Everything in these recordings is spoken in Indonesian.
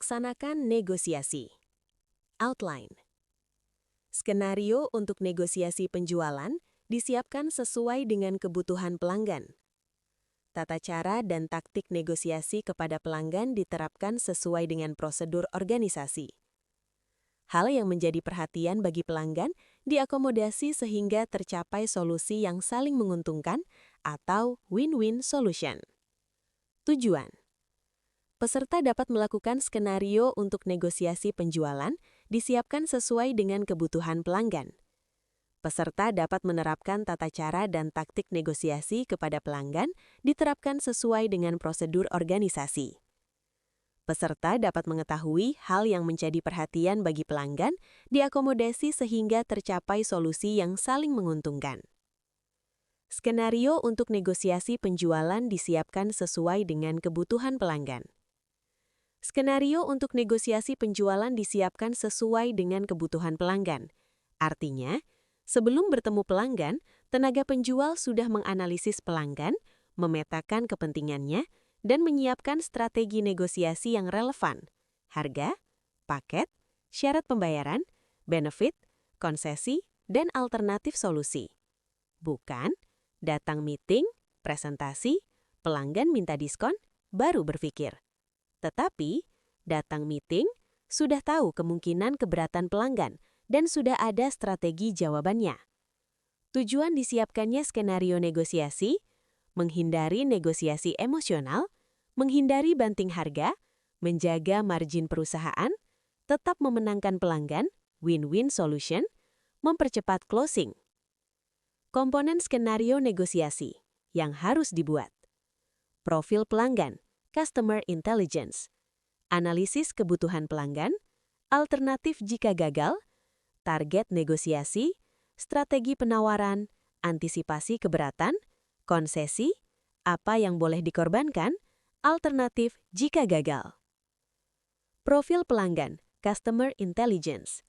Laksanakan negosiasi. Outline. Skenario untuk negosiasi penjualan disiapkan sesuai dengan kebutuhan pelanggan. Tata cara dan taktik negosiasi kepada pelanggan diterapkan sesuai dengan prosedur organisasi. Hal yang menjadi perhatian bagi pelanggan diakomodasi sehingga tercapai solusi yang saling menguntungkan atau win-win solution. Tujuan. Peserta dapat melakukan skenario untuk negosiasi penjualan disiapkan sesuai dengan kebutuhan pelanggan. Peserta dapat menerapkan tata cara dan taktik negosiasi kepada pelanggan diterapkan sesuai dengan prosedur organisasi. Peserta dapat mengetahui hal yang menjadi perhatian bagi pelanggan diakomodasi sehingga tercapai solusi yang saling menguntungkan. Skenario untuk negosiasi penjualan disiapkan sesuai dengan kebutuhan pelanggan. Skenario untuk negosiasi penjualan disiapkan sesuai dengan kebutuhan pelanggan. Artinya, sebelum bertemu pelanggan, tenaga penjual sudah menganalisis pelanggan, memetakan kepentingannya, dan menyiapkan strategi negosiasi yang relevan. Harga, paket, syarat pembayaran, benefit, konsesi, dan alternatif solusi. Bukan, datang meeting, presentasi, pelanggan minta diskon, baru berpikir. Tetapi, datang meeting, sudah tahu kemungkinan keberatan pelanggan dan sudah ada strategi jawabannya. Tujuan disiapkannya skenario negosiasi, menghindari negosiasi emosional, menghindari banting harga, menjaga margin perusahaan, tetap memenangkan pelanggan, win-win solution, mempercepat closing. Komponen skenario negosiasi yang harus dibuat. Profil pelanggan, Customer Intelligence, analisis kebutuhan pelanggan, alternatif jika gagal, target negosiasi, strategi penawaran, antisipasi keberatan, konsesi, apa yang boleh dikorbankan, alternatif jika gagal. Profil pelanggan, Customer Intelligence,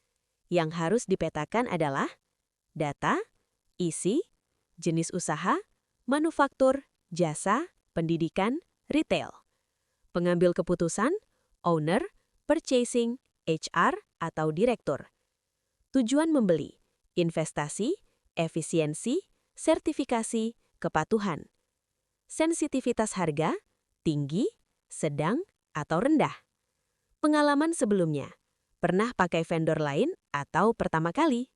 yang harus dipetakan adalah data, isi, jenis usaha, manufaktur, jasa, pendidikan, retail. Pengambil keputusan, owner, purchasing, HR, atau direktur. Tujuan membeli, investasi, efisiensi, sertifikasi, kepatuhan. Sensitivitas harga, tinggi, sedang, atau rendah. Pengalaman sebelumnya, pernah pakai vendor lain atau pertama kali?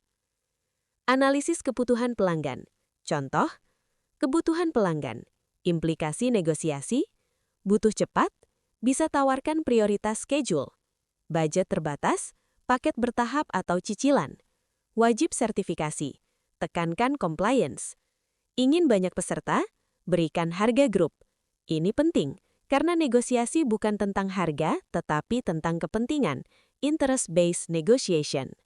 Analisis kebutuhan pelanggan, contoh, kebutuhan pelanggan, implikasi negosiasi, butuh cepat, bisa tawarkan prioritas schedule, budget terbatas, paket bertahap atau cicilan, wajib sertifikasi, tekankan compliance. Ingin banyak peserta, berikan harga grup. Ini penting, karena negosiasi bukan tentang harga, tetapi tentang kepentingan, interest-based negotiation.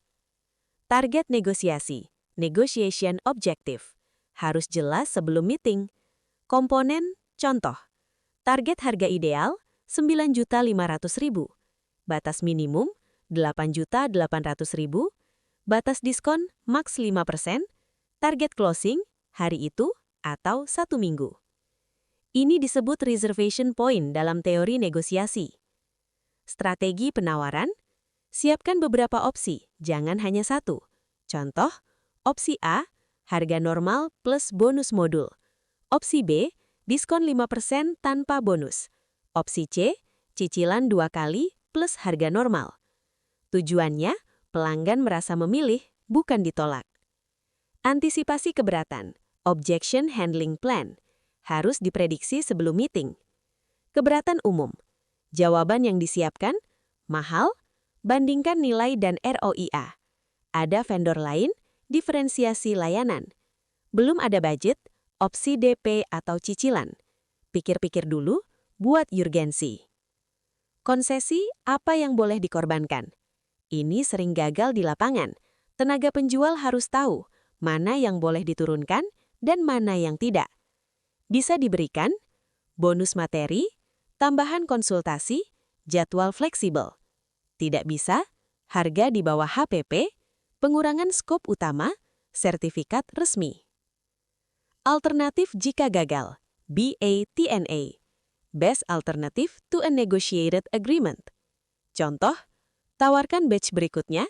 Target negosiasi, negotiation objective, harus jelas sebelum meeting. Komponen, contoh, target harga ideal, 9.500.000, batas minimum, 8.800.000, batas diskon, maks 5%, target closing, hari itu, atau 1 minggu. Ini disebut reservation point dalam teori negosiasi. Strategi penawaran, siapkan beberapa opsi, jangan hanya satu. Contoh, opsi A, harga normal plus bonus modul. Opsi B, diskon 5% tanpa bonus. Opsi C, cicilan 2 kali plus harga normal. Tujuannya, pelanggan merasa memilih, bukan ditolak. Antisipasi keberatan, objection handling plan, harus diprediksi sebelum meeting. Keberatan umum, jawaban yang disiapkan, mahal, bandingkan nilai dan ROIA. Ada vendor lain, diferensiasi layanan. Belum ada budget, opsi DP atau cicilan. Pikir-pikir dulu, buat urgensi. Konsesi, apa yang boleh dikorbankan? Ini sering gagal di lapangan. Tenaga penjual harus tahu mana yang boleh diturunkan dan mana yang tidak. Bisa diberikan bonus materi, tambahan konsultasi, jadwal fleksibel. Tidak bisa, harga di bawah HPP, pengurangan skop utama, sertifikat resmi. Alternatif jika gagal, BATNA. Best Alternative to a Negotiated Agreement. Contoh, tawarkan batch berikutnya,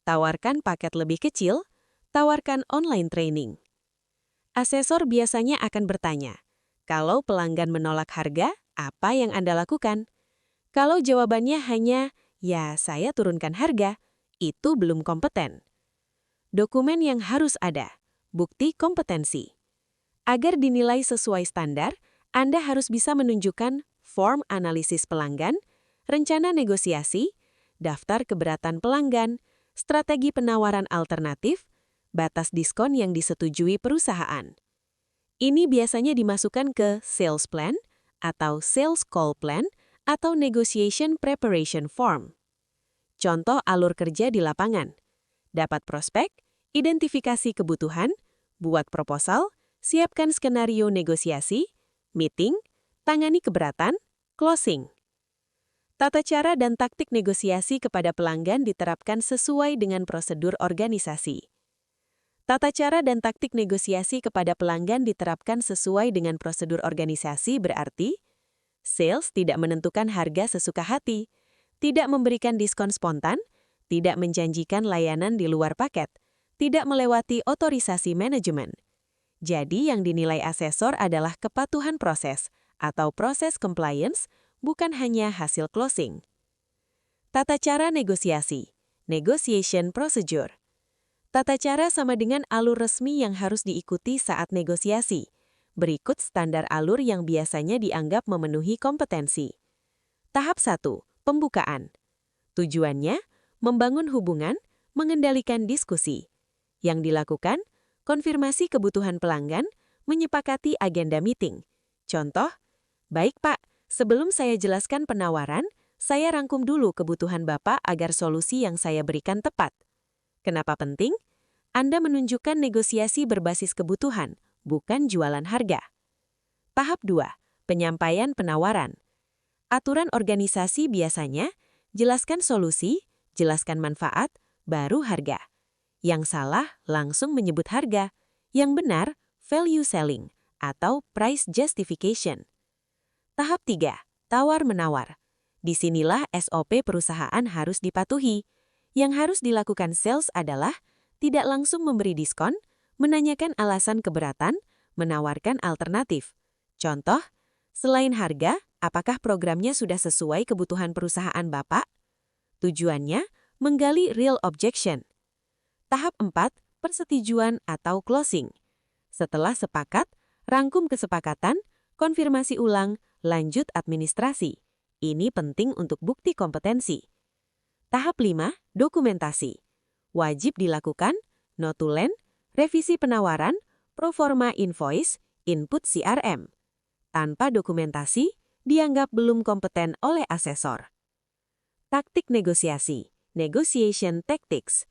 tawarkan paket lebih kecil, tawarkan online training. Asesor biasanya akan bertanya, kalau pelanggan menolak harga, apa yang Anda lakukan? Kalau jawabannya hanya, ya saya turunkan harga, itu belum kompeten. Dokumen yang harus ada, bukti kompetensi. Agar dinilai sesuai standar, Anda harus bisa menunjukkan form analisis pelanggan, rencana negosiasi, daftar keberatan pelanggan, strategi penawaran alternatif, batas diskon yang disetujui perusahaan. Ini biasanya dimasukkan ke sales plan atau sales call plan atau negotiation preparation form. Contoh alur kerja di lapangan. Dapat prospek, identifikasi kebutuhan, buat proposal, siapkan skenario negosiasi, meeting, tangani keberatan, closing. Tata cara dan taktik negosiasi kepada pelanggan diterapkan sesuai dengan prosedur organisasi. Tata cara dan taktik negosiasi kepada pelanggan diterapkan sesuai dengan prosedur organisasi berarti, sales tidak menentukan harga sesuka hati, tidak memberikan diskon spontan, tidak menjanjikan layanan di luar paket, tidak melewati otorisasi manajemen. Jadi yang dinilai asesor adalah kepatuhan proses atau proses compliance, bukan hanya hasil closing. Tata cara negosiasi, negotiation procedure. Tata cara sama dengan alur resmi yang harus diikuti saat negosiasi. Berikut standar alur yang biasanya dianggap memenuhi kompetensi. Tahap 1. Pembukaan. Tujuannya, membangun hubungan, mengendalikan diskusi. Yang dilakukan, konfirmasi kebutuhan pelanggan, menyepakati agenda meeting. Contoh, baik Pak, sebelum saya jelaskan penawaran, saya rangkum dulu kebutuhan Bapak agar solusi yang saya berikan tepat. Kenapa penting? Anda menunjukkan negosiasi berbasis kebutuhan, bukan jualan harga. Tahap 2. Penyampaian penawaran. Aturan organisasi biasanya, jelaskan solusi, jelaskan manfaat, baru harga. Yang salah, langsung menyebut harga. Yang benar, value selling, atau price justification. Tahap 3. Tawar-menawar. Disinilah SOP perusahaan harus dipatuhi. Yang harus dilakukan sales adalah tidak langsung memberi diskon, menanyakan alasan keberatan, menawarkan alternatif. Contoh, selain harga, apakah programnya sudah sesuai kebutuhan perusahaan Bapak? Tujuannya, menggali real objection. Tahap 4, persetujuan atau closing. Setelah sepakat, rangkum kesepakatan, konfirmasi ulang, lanjut administrasi. Ini penting untuk bukti kompetensi. Tahap 5, dokumentasi. Wajib dilakukan, notulen, revisi penawaran, proforma invoice, input CRM. Tanpa dokumentasi, dianggap belum kompeten oleh asesor. Taktik negosiasi, negotiation tactics.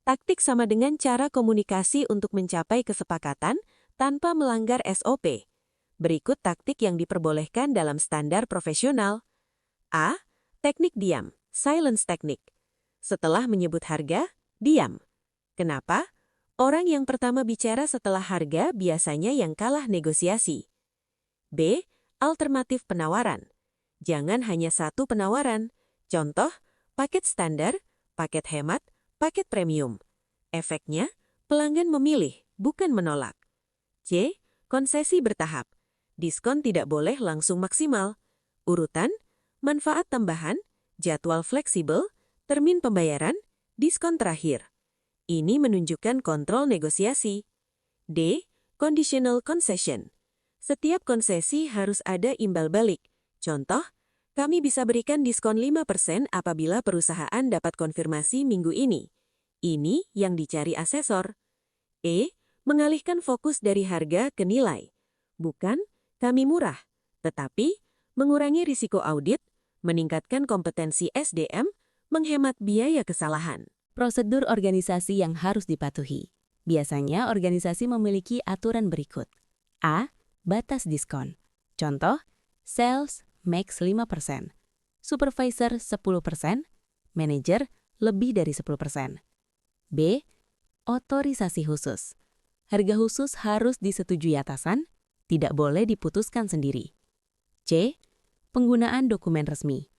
Taktik sama dengan cara komunikasi untuk mencapai kesepakatan tanpa melanggar SOP. Berikut taktik yang diperbolehkan dalam standar profesional. A. Teknik diam, silence technique. Setelah menyebut harga, diam. Kenapa? Orang yang pertama bicara setelah harga biasanya yang kalah negosiasi. B. Alternatif penawaran. Jangan hanya satu penawaran. Contoh, paket standar, paket hemat, paket premium. Efeknya, pelanggan memilih, bukan menolak. C. Konsesi bertahap. Diskon tidak boleh langsung maksimal. Urutan, manfaat tambahan, jadwal fleksibel, termin pembayaran, diskon terakhir. Ini menunjukkan kontrol negosiasi. D. Conditional concession. Setiap konsesi harus ada imbal balik. Contoh, kami bisa berikan diskon 5% apabila perusahaan dapat konfirmasi minggu ini. Ini yang dicari asesor. E. Mengalihkan fokus dari harga ke nilai. Bukan, kami murah, tetapi mengurangi risiko audit, meningkatkan kompetensi SDM, menghemat biaya kesalahan. Prosedur organisasi yang harus dipatuhi. Biasanya organisasi memiliki aturan berikut. A. Batas diskon. Contoh, sales max 5%, supervisor 10%, manajer lebih dari 10%. B. Otorisasi khusus. Harga khusus harus disetujui atasan, tidak boleh diputuskan sendiri. C. Penggunaan dokumen resmi.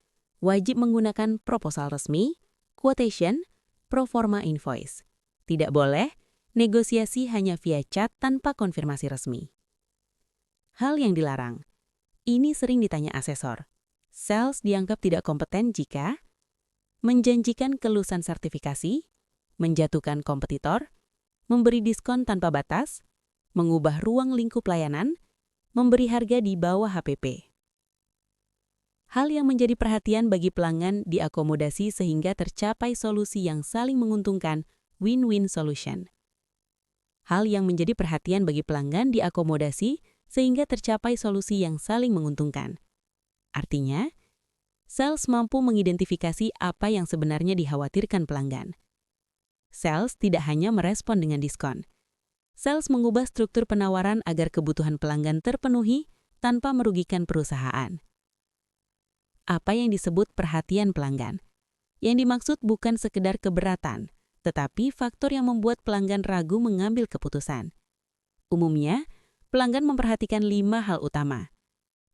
Wajib menggunakan proposal resmi, quotation, pro forma invoice. Tidak boleh negosiasi hanya via chat tanpa konfirmasi resmi. Hal yang dilarang. Ini sering ditanya asesor. Sales dianggap tidak kompeten jika menjanjikan kelulusan sertifikasi, menjatuhkan kompetitor, memberi diskon tanpa batas, mengubah ruang lingkup layanan, memberi harga di bawah HPP. Hal yang menjadi perhatian bagi pelanggan diakomodasi sehingga tercapai solusi yang saling menguntungkan, win-win solution. Hal yang menjadi perhatian bagi pelanggan diakomodasi sehingga tercapai solusi yang saling menguntungkan. Artinya, sales mampu mengidentifikasi apa yang sebenarnya dikhawatirkan pelanggan. Sales tidak hanya merespon dengan diskon. Sales mengubah struktur penawaran agar kebutuhan pelanggan terpenuhi tanpa merugikan perusahaan. Apa yang disebut perhatian pelanggan? Yang dimaksud bukan sekedar keberatan, tetapi faktor yang membuat pelanggan ragu mengambil keputusan. Umumnya, pelanggan memperhatikan 5 hal utama.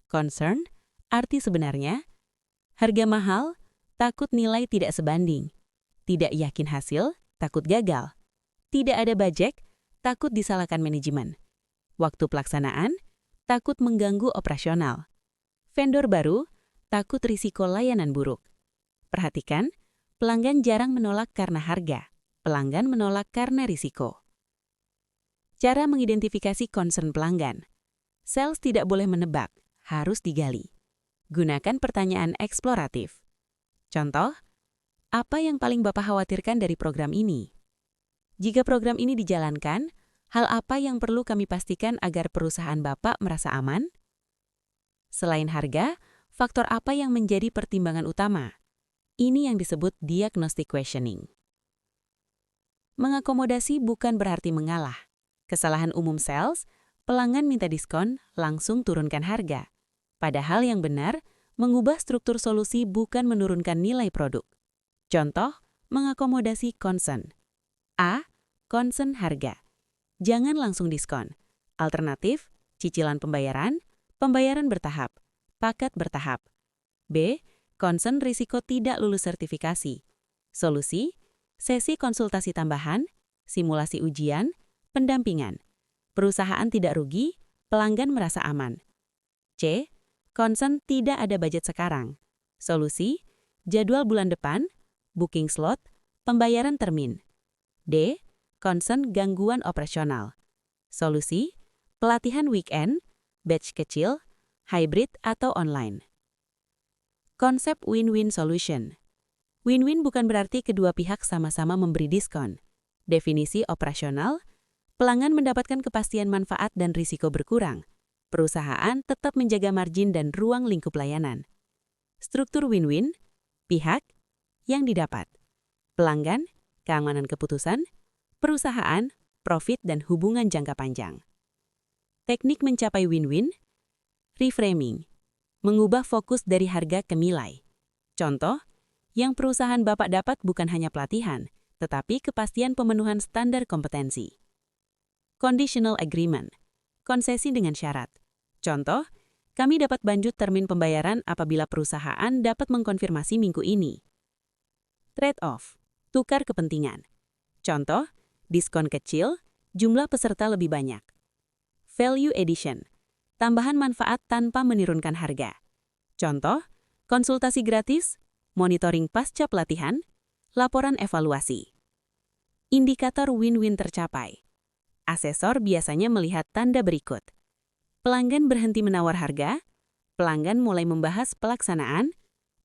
Concern, arti sebenarnya, harga mahal, takut nilai tidak sebanding, tidak yakin hasil, takut gagal, tidak ada budget, takut disalahkan manajemen, waktu pelaksanaan, takut mengganggu operasional, vendor baru, takut risiko layanan buruk. Perhatikan, pelanggan jarang menolak karena harga, pelanggan menolak karena risiko. Cara mengidentifikasi concern pelanggan. Sales tidak boleh menebak, harus digali. Gunakan pertanyaan eksploratif. Contoh, apa yang paling Bapak khawatirkan dari program ini? Jika program ini dijalankan, hal apa yang perlu kami pastikan agar perusahaan Bapak merasa aman? Selain harga, faktor apa yang menjadi pertimbangan utama? Ini yang disebut diagnostic questioning. Mengakomodasi bukan berarti mengalah. Kesalahan umum sales, pelanggan minta diskon, langsung turunkan harga. Padahal yang benar, mengubah struktur solusi bukan menurunkan nilai produk. Contoh, mengakomodasi concern. A. Concern harga. Jangan langsung diskon. Alternatif, cicilan pembayaran, pembayaran bertahap, paket bertahap. B. Concern risiko tidak lulus sertifikasi. Solusi, sesi konsultasi tambahan, simulasi ujian, pendampingan. Perusahaan tidak rugi, pelanggan merasa aman. C. Concern tidak ada budget sekarang. Solusi, jadwal bulan depan, booking slot, pembayaran termin. D. Concern gangguan operasional. Solusi, pelatihan weekend, batch kecil, hybrid atau online. Konsep win-win solution. Win-win bukan berarti kedua pihak sama-sama memberi diskon. Definisi operasional, pelanggan mendapatkan kepastian manfaat dan risiko berkurang. Perusahaan tetap menjaga margin dan ruang lingkup layanan. Struktur win-win, pihak yang didapat. Pelanggan, keamanan keputusan, perusahaan, profit dan hubungan jangka panjang. Teknik mencapai win-win, reframing, mengubah fokus dari harga ke nilai. Contoh, yang perusahaan Bapak dapat bukan hanya pelatihan, tetapi kepastian pemenuhan standar kompetensi. Conditional agreement, konsesi dengan syarat. Contoh, kami dapat banjut termin pembayaran apabila perusahaan dapat mengkonfirmasi minggu ini. Trade-off, tukar kepentingan. Contoh, diskon kecil, jumlah peserta lebih banyak. Value addition, tambahan manfaat tanpa menurunkan harga. Contoh, konsultasi gratis, monitoring pasca pelatihan, laporan evaluasi. Indikator win-win tercapai. Asesor biasanya melihat tanda berikut. Pelanggan berhenti menawar harga, pelanggan mulai membahas pelaksanaan,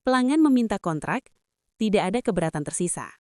pelanggan meminta kontrak, tidak ada keberatan tersisa.